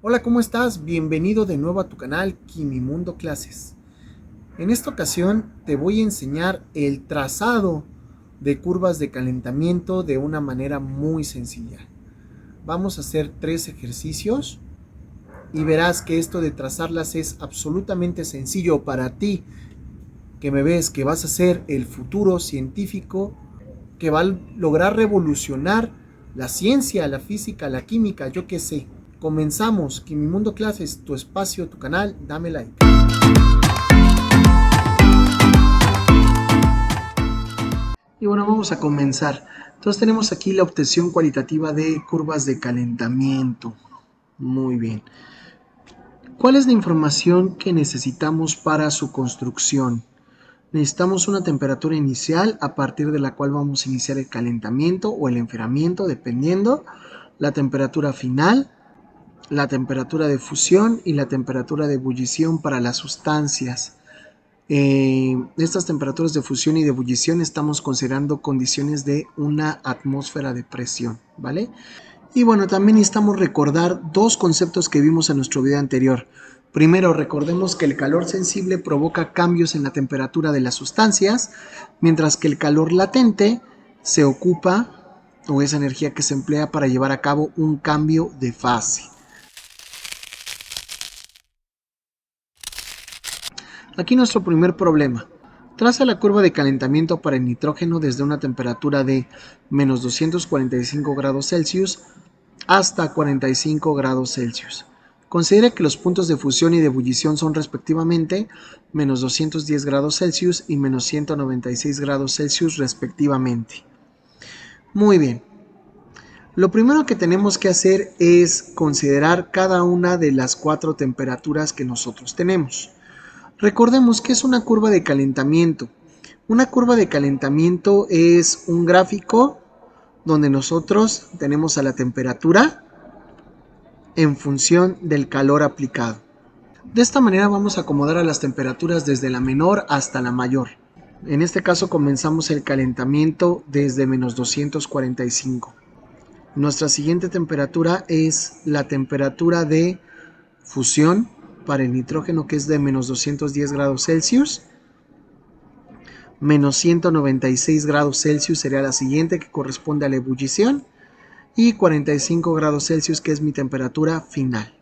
Hola, ¿cómo estás? Bienvenido de nuevo a tu canal Quimimundo Clases. En esta ocasión te voy a enseñar el trazado de curvas de calentamiento de una manera muy sencilla. Vamos a hacer 3 ejercicios y verás que esto de trazarlas es absolutamente sencillo para ti, que me ves que vas a ser el futuro científico que va a lograr revolucionar la ciencia, la física, la química, yo qué sé. Comenzamos, Quimimundo Clases, tu espacio, tu canal, dame like. Y bueno, vamos a comenzar. Entonces tenemos aquí la obtención cualitativa de curvas de calentamiento. Muy bien. ¿Cuál es la información que necesitamos para su construcción? Necesitamos una temperatura inicial a partir de la cual vamos a iniciar el calentamiento o el enfriamiento, dependiendo. La temperatura final, la temperatura de fusión y la temperatura de ebullición para las sustancias. Estas temperaturas de fusión y de ebullición estamos considerando condiciones de una atmósfera de presión, ¿vale? Y bueno, también necesitamos recordar dos conceptos que vimos en nuestro video anterior. Primero, recordemos que el calor sensible provoca cambios en la temperatura de las sustancias, mientras que el calor latente se ocupa, o es energía que se emplea para llevar a cabo un cambio de fase. Aquí nuestro primer problema. Traza la curva de calentamiento para el nitrógeno desde una temperatura de menos 245 grados Celsius hasta 45 grados Celsius. Considere que los puntos de fusión y de ebullición son respectivamente menos 210 grados Celsius y menos 196 grados Celsius respectivamente. Muy bien. Lo primero que tenemos que hacer es considerar cada una de las 4 temperaturas que nosotros tenemos. Recordemos que es una curva de calentamiento. Una curva de calentamiento es un gráfico donde nosotros tenemos a la temperatura en función del calor aplicado. De esta manera vamos a acomodar a las temperaturas desde la menor hasta la mayor. En este caso comenzamos el calentamiento desde menos 245. Nuestra siguiente temperatura es la temperatura de fusión para el nitrógeno, que es de menos 210 grados Celsius. Menos 196 grados Celsius sería la siguiente, que corresponde a la ebullición. Y 45 grados Celsius, que es mi temperatura final.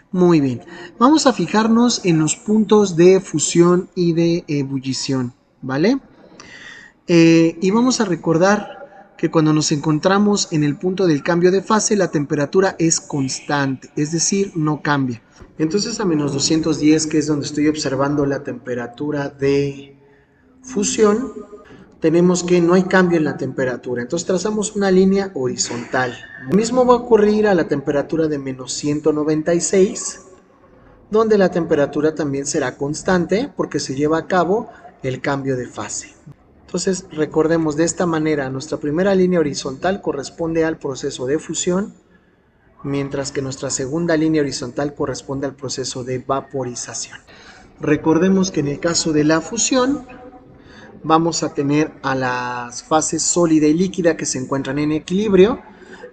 Muy bien, vamos a fijarnos en los puntos de fusión y de ebullición, ¿vale? Y vamos a recordar que cuando nos encontramos en el punto del cambio de fase, la temperatura es constante, es decir, no cambia. Entonces a menos 210, que es donde estoy observando la temperatura de fusión, tenemos que no hay cambio en la temperatura. Entonces trazamos una línea horizontal. Lo mismo va a ocurrir a la temperatura de menos 196, donde la temperatura también será constante porque se lleva a cabo el cambio de fase. Entonces recordemos, de esta manera nuestra primera línea horizontal corresponde al proceso de fusión, mientras que nuestra segunda línea horizontal corresponde al proceso de vaporización. Recordemos que en el caso de la fusión vamos a tener a las fases sólida y líquida que se encuentran en equilibrio,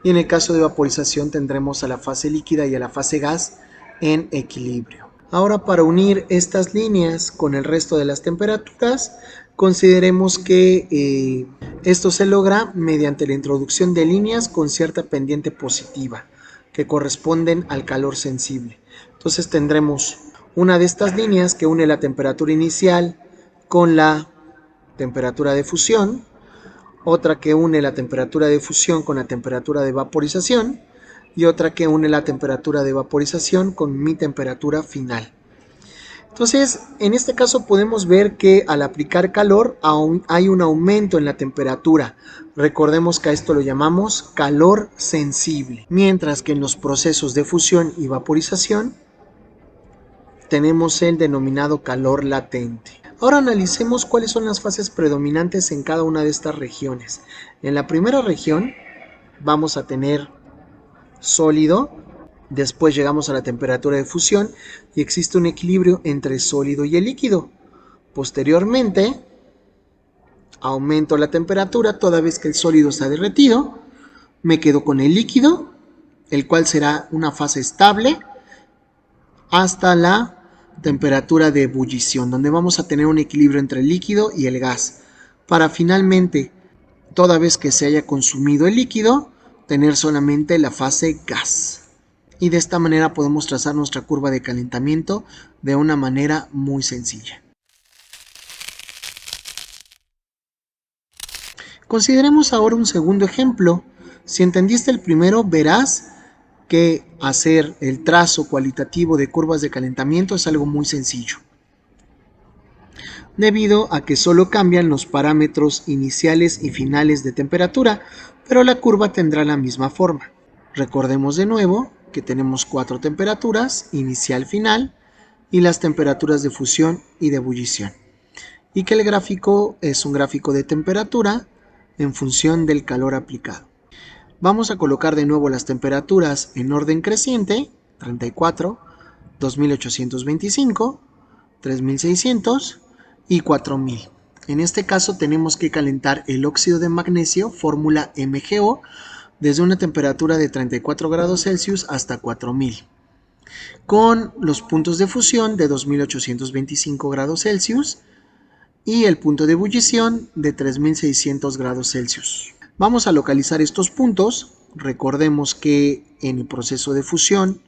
y en el caso de vaporización tendremos a la fase líquida y a la fase gas en equilibrio. Ahora, para unir estas líneas con el resto de las temperaturas, consideremos que esto se logra mediante la introducción de líneas con cierta pendiente positiva que corresponden al calor sensible. Entonces tendremos una de estas líneas que une la temperatura inicial con la temperatura de fusión, otra que une la temperatura de fusión con la temperatura de vaporización y otra que une la temperatura de vaporización con mi temperatura final. Entonces, en este caso podemos ver que al aplicar calor aún hay un aumento en la temperatura. Recordemos que a esto lo llamamos calor sensible, mientras que en los procesos de fusión y vaporización tenemos el denominado calor latente. Ahora analicemos cuáles son las fases predominantes en cada una de estas regiones. En la primera región vamos a tener sólido, después llegamos a la temperatura de fusión y existe un equilibrio entre sólido y el líquido. Posteriormente aumento la temperatura toda vez que el sólido está derretido, me quedo con el líquido, el cual será una fase estable, hasta la temperatura de ebullición, donde vamos a tener un equilibrio entre el líquido y el gas, para finalmente, toda vez que se haya consumido el líquido, tener solamente la fase gas. Y de esta manera podemos trazar nuestra curva de calentamiento de una manera muy sencilla. Consideremos ahora un segundo ejemplo. Si entendiste el primero, verás que hacer el trazo cualitativo de curvas de calentamiento es algo muy sencillo, debido a que solo cambian los parámetros iniciales y finales de temperatura, pero la curva tendrá la misma forma. Recordemos de nuevo que tenemos 4 temperaturas, inicial, final, y las temperaturas de fusión y de ebullición, y que el gráfico es un gráfico de temperatura en función del calor aplicado. Vamos a colocar de nuevo las temperaturas en orden creciente: 34, 2825, 3600 y 4000. En este caso tenemos que calentar el óxido de magnesio, fórmula MgO, desde una temperatura de 34 grados Celsius hasta 4000, con los puntos de fusión de 2825 grados Celsius y el punto de ebullición de 3600 grados Celsius. Vamos a localizar estos puntos. Recordemos que en el proceso de fusión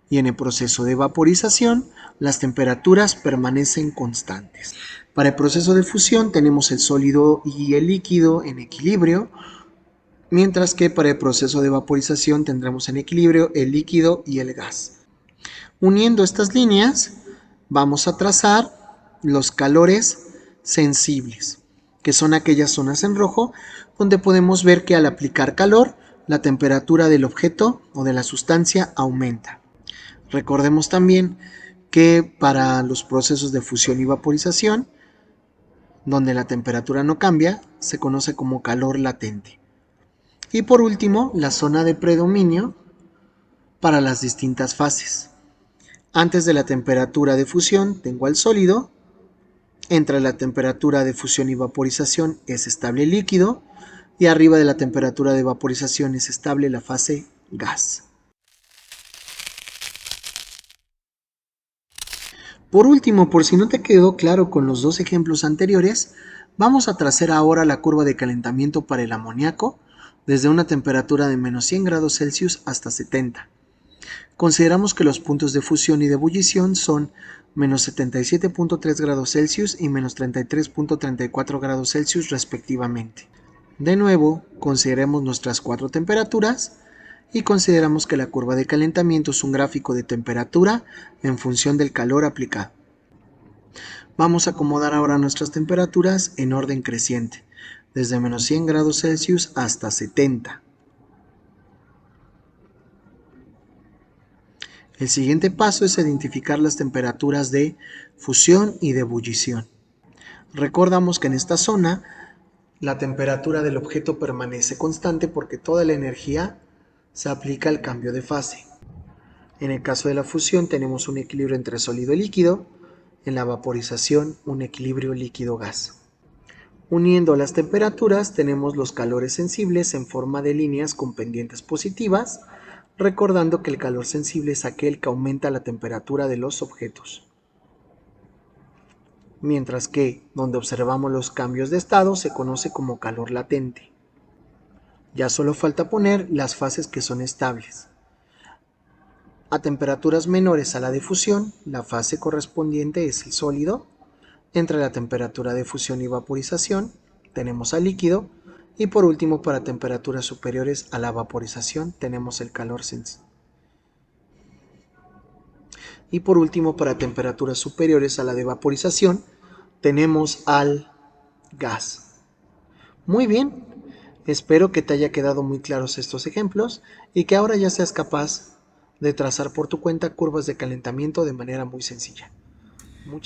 y en el proceso de vaporización las temperaturas permanecen constantes. Para el proceso de fusión tenemos el sólido y el líquido en equilibrio, mientras que para el proceso de vaporización tendremos en equilibrio el líquido y el gas. Uniendo estas líneas vamos a trazar los calores sensibles, que son aquellas zonas en rojo donde podemos ver que al aplicar calor la temperatura del objeto o de la sustancia aumenta. Recordemos también que para los procesos de fusión y vaporización, donde la temperatura no cambia, se conoce como calor latente. Y por último, la zona de predominio para las distintas fases. Antes de la temperatura de fusión tengo al sólido. Entre la temperatura de fusión y vaporización es estable el líquido, y arriba de la temperatura de vaporización es estable la fase gas. Por último, por si no te quedó claro con los dos ejemplos anteriores, vamos a trazar ahora la curva de calentamiento para el amoníaco desde una temperatura de menos 100 grados Celsius hasta 70. Consideramos que los puntos de fusión y de ebullición son menos 77.3 grados Celsius y menos 33.34 grados Celsius respectivamente. De nuevo, consideremos nuestras 4 temperaturas y consideramos que la curva de calentamiento es un gráfico de temperatura en función del calor aplicado. Vamos a acomodar ahora nuestras temperaturas en orden creciente, desde menos 100 grados Celsius hasta 70. El siguiente paso es identificar las temperaturas de fusión y de ebullición. Recordamos que en esta zona la temperatura del objeto permanece constante porque toda la energía se aplica al cambio de fase. En el caso de la fusión tenemos un equilibrio entre sólido y líquido, en la vaporización un equilibrio líquido-gas. Uniendo las temperaturas tenemos los calores sensibles en forma de líneas con pendientes positivas, recordando que el calor sensible es aquel que aumenta la temperatura de los objetos. Mientras que donde observamos los cambios de estado se conoce como calor latente. Ya solo falta poner las fases que son estables. A temperaturas menores a la de fusión, la fase correspondiente es el sólido. Entre la temperatura de fusión y vaporización tenemos al líquido. Y por último, para temperaturas superiores a la vaporización tenemos el calor sensible. Y por último, para temperaturas superiores a la de vaporización, tenemos al gas. Muy bien, espero que te haya quedado muy claros estos ejemplos y que ahora ya seas capaz de trazar por tu cuenta curvas de calentamiento de manera muy sencilla.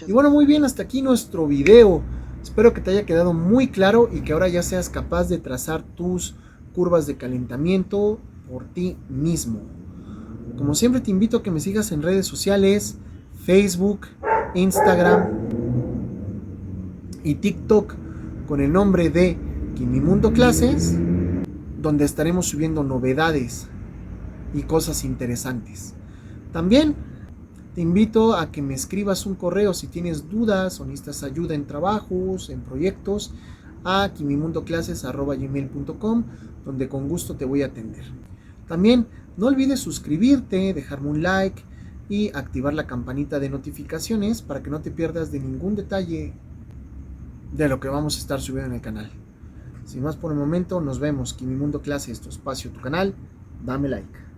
Y bueno, muy bien, hasta aquí nuestro video. Espero que te haya quedado muy claro y que ahora ya seas capaz de trazar tus curvas de calentamiento por ti mismo. Como siempre te invito a que me sigas en redes sociales, Facebook, Instagram y TikTok con el nombre de Quimimundo Clases, donde estaremos subiendo novedades y cosas interesantes. También Te invito a que me escribas un correo si tienes dudas o necesitas ayuda en trabajos, en proyectos, a kimimundoclases@gmail.com, donde con gusto te voy a atender. También no olvides suscribirte, dejarme un like y activar la campanita de notificaciones para que no te pierdas de ningún detalle de lo que vamos a estar subiendo en el canal. Sin más por el momento, nos vemos. Kimi Mundo Clases, tu espacio, tu canal. Dame like.